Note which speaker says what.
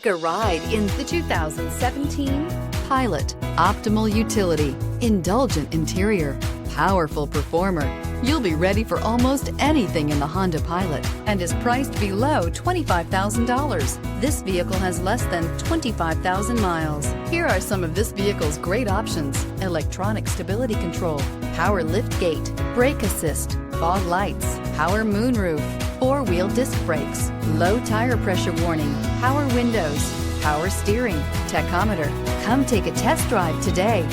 Speaker 1: Take a ride in the 2017 Pilot. Optimal utility, indulgent interior, powerful performer. You'll be ready for almost anything in the Honda Pilot and is priced below $25,000. This vehicle has less than 25,000 miles. Here are some of this vehicle's great options: electronic stability control, power liftgate, brake assist, fog lights, power moonroof, four-wheel disc brakes, low tire pressure warning, power windows, power steering, tachometer. Come take a test drive today.